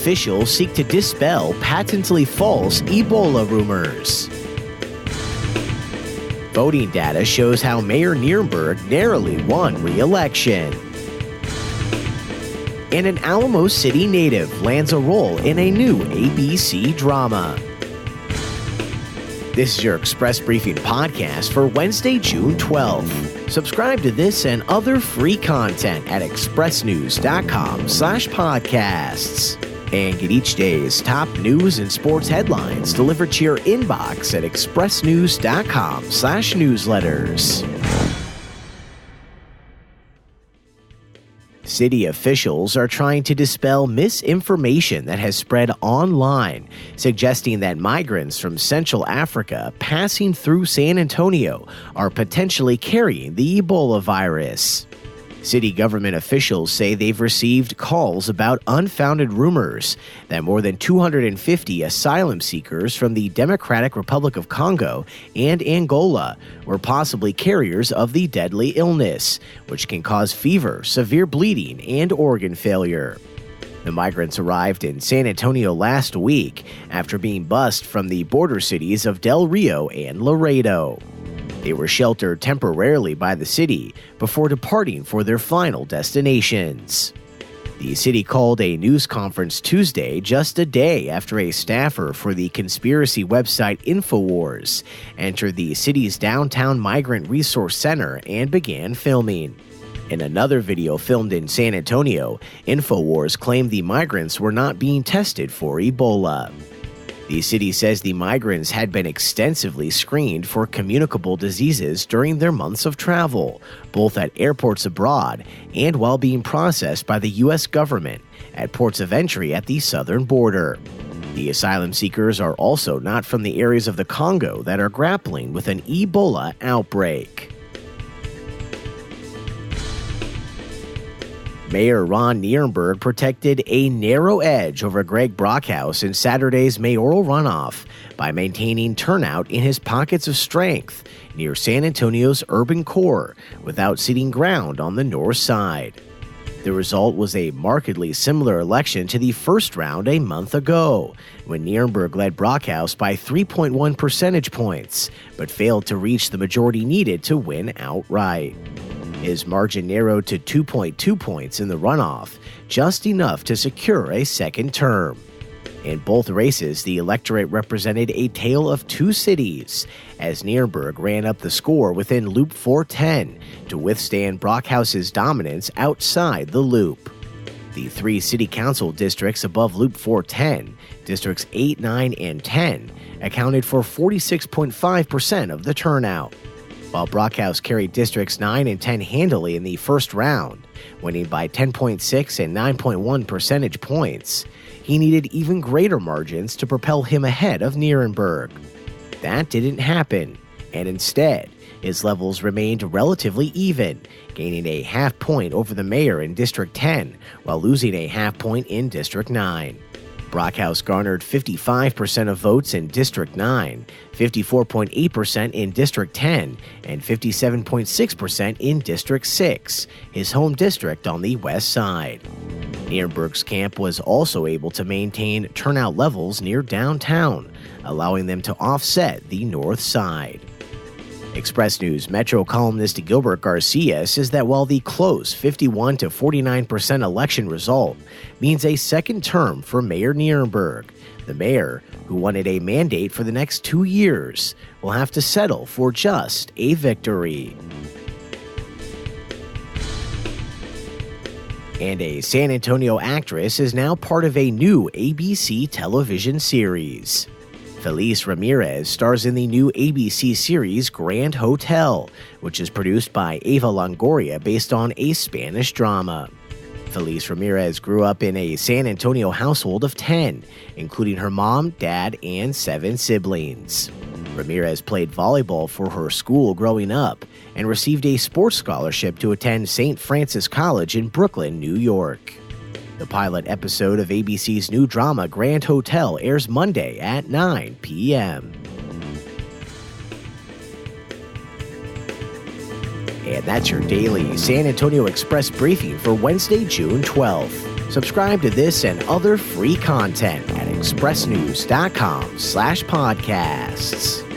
officials seek to dispel patently false Ebola rumors. Voting data shows how Mayor Nirenberg narrowly won re-election. And an Alamo City native lands a role in a new ABC drama. This is your Express Briefing podcast for Wednesday, June 12th. Subscribe to this and other free content at expressnews.com/podcasts. And get each day's top news and sports headlines delivered to your inbox at expressnews.com/newsletters. City officials are trying to dispel misinformation that has spread online, suggesting that migrants from Central Africa passing through San Antonio are potentially carrying the Ebola virus. City government officials say they've received calls about unfounded rumors that more than 250 asylum seekers from the Democratic Republic of Congo and Angola were possibly carriers of the deadly illness, which can cause fever, severe bleeding, and organ failure. The migrants arrived in San Antonio last week after being bused from the border cities of Del Rio and Laredo. They were sheltered temporarily by the city before departing for their final destinations. The city called a news conference Tuesday just a day after a staffer for the conspiracy website InfoWars entered the city's downtown migrant resource center and began filming. In another video filmed in San Antonio, InfoWars claimed the migrants were not being tested for Ebola. The city says the migrants had been extensively screened for communicable diseases during their months of travel, both at airports abroad and while being processed by the U.S. government at ports of entry at the southern border. The asylum seekers are also not from the areas of the Congo that are grappling with an Ebola outbreak. Mayor Ron Nirenberg protected a narrow edge over Greg Brockhouse in Saturday's mayoral runoff by maintaining turnout in his pockets of strength near San Antonio's urban core without ceding ground on the north side. The result was a markedly similar election to the first round a month ago, when Nirenberg led Brockhouse by 3.1 percentage points, but failed to reach the majority needed to win outright. His margin narrowed to 2.2 points in the runoff, just enough to secure a second term. In both races, the electorate represented a tale of two cities, as Nirenberg ran up the score within Loop 410 to withstand Brockhouse's dominance outside the loop. The three city council districts above Loop 410, Districts 8, 9, and 10, accounted for 46.5% of the turnout. While Brockhouse carried Districts 9 and 10 handily in the first round, winning by 10.6 and 9.1 percentage points, he needed even greater margins to propel him ahead of Nirenberg. That didn't happen, and instead, his levels remained relatively even, gaining a half point over the mayor in District 10 while losing a half point in District 9. Brockhouse garnered 55% of votes in District 9, 54.8% in District 10, and 57.6% in District 6, his home district on the west side. Nirenberg's camp was also able to maintain turnout levels near downtown, allowing them to offset the north side. Express News Metro columnist Gilbert Garcia says that while the close 51 to 49% election result means a second term for Mayor Nirenberg, the mayor, who wanted a mandate for the next 2 years, will have to settle for just a victory. And a San Antonio actress is now part of a new ABC television series. Feliz Ramirez stars in the new ABC series Grand Hotel, which is produced by Eva Longoria based on a Spanish drama. Feliz Ramirez grew up in a San Antonio household of 10, including her mom, dad, and 7 siblings. Ramirez played volleyball for her school growing up and received a sports scholarship to attend St. Francis College in Brooklyn, New York. The pilot episode of ABC's new drama Grand Hotel airs Monday at 9 p.m. And that's your daily San Antonio Express briefing for Wednesday, June 12th. Subscribe to this and other free content at expressnews.com/podcasts.